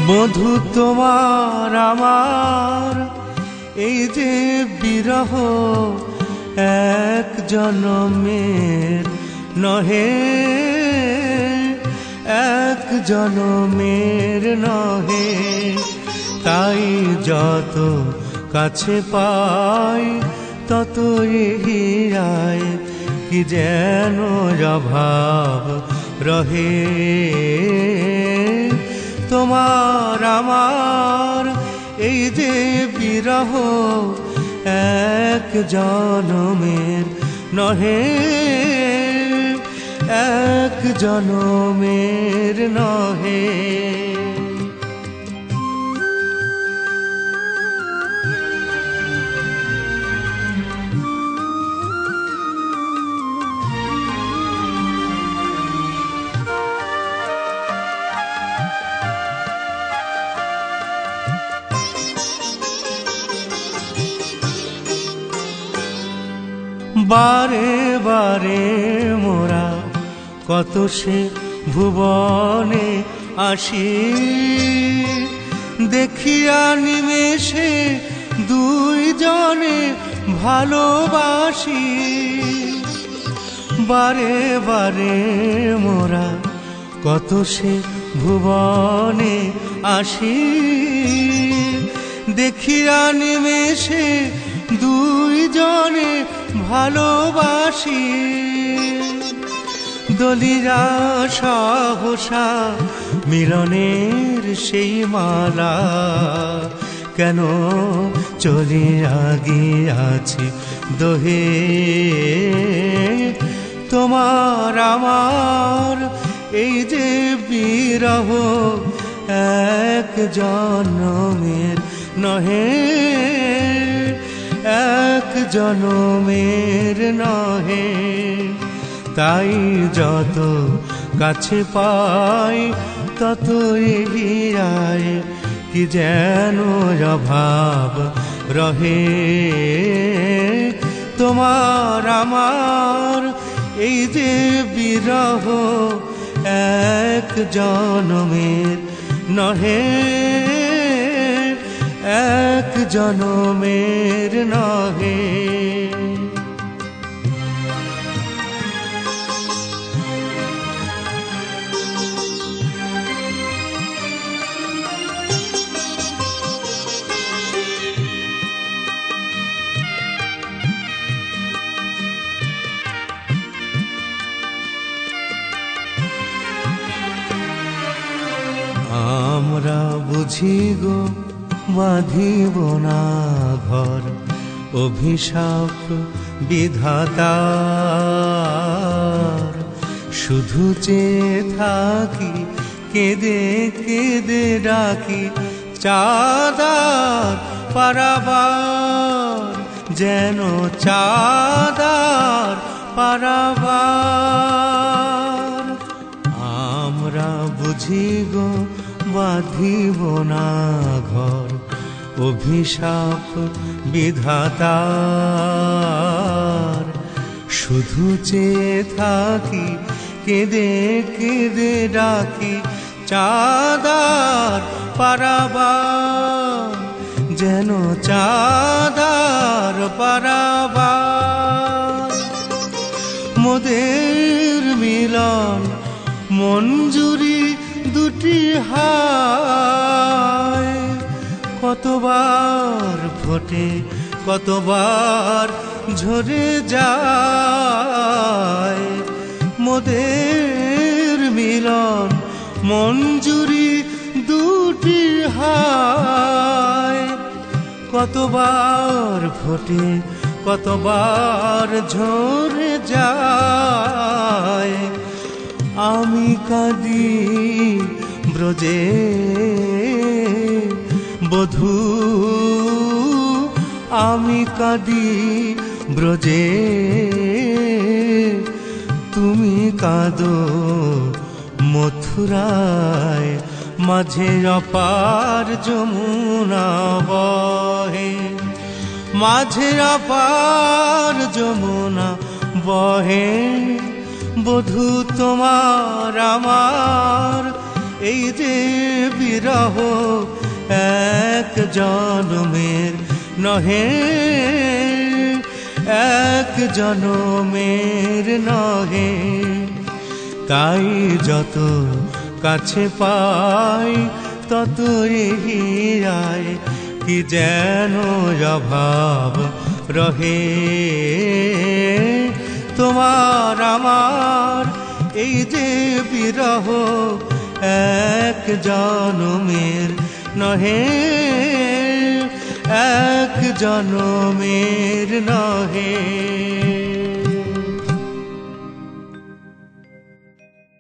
বধূ তোমার আমার এই যে বিরহ এক জনমের নহে, এক জনমের নহে। তাই যত কাছে পাই তত হিরায় কি যেন অভাব রহে। তোমার আমার এই যে বিরহ এক জনমের নহে, এক জনমের নহে। বারে বারে মোরা কত সে ভুবনে আসি, দেখিয়া নিমেষে দুইজনে ভালোবাসি। বারে বারে মোরা কত সে ভুবনে আসি, দেখিয়া নিমেষে দুইজনে ভালোবাসি। দলিরা সহসা মিলনের সেই মালা কেন চলিয়া গিয়াছে দোহে। তোমার আমার এই যে বিরহ এক জনমের নহে, এক জনমের নহে। তাই যত কাছে পাই তত হিরায় কি যেন অভাব রহে। তোমার আমার এই যে বিরহ এক জনমের নহে, এক জনমের নহে। আমরা বুঝি গো বাঁধিব না ঘর অভিশাপ বিধাতার, শুধু চেয়ে থাকি কেঁদে কেঁদে ডাকি চাঁদার পারাবার, যেন চাঁদার পারাবার। আমরা বুঝি গো বাঁধিব না ঘর অভিশাপ বিধাতার, শুধু চেয়ে থাকি কেঁদে কেঁদে ডাকি চাঁদার পারাবার, যেন চাঁদার পারাবার। মোদের মিলন মঞ্জুরি দুটি হায়, কতবার ফোটে কতবার ঝরে যায়। মোদের মিলন মঞ্জুরি দুটি হায়, কতবার ফোটে কতবার ঝরে যায়। আমি কাঁদি ব্রজে বধূ, আমি কাঁদি ব্রজে তুমি কাঁদো মথুরায়। মাঝে অপার যমুনা বহে, মাঝে অপার যমুনা বহে। বধূ তোমার আমার এই যে বিরহ এক জনমের নহে, এক জনমের নহে। তাই যত কাছে পাই তত হিয়ায় কি যেন অভাব রহে। তোমার আমার এই যে বিরহ এক জনমের নহে, এক জনমের নহে।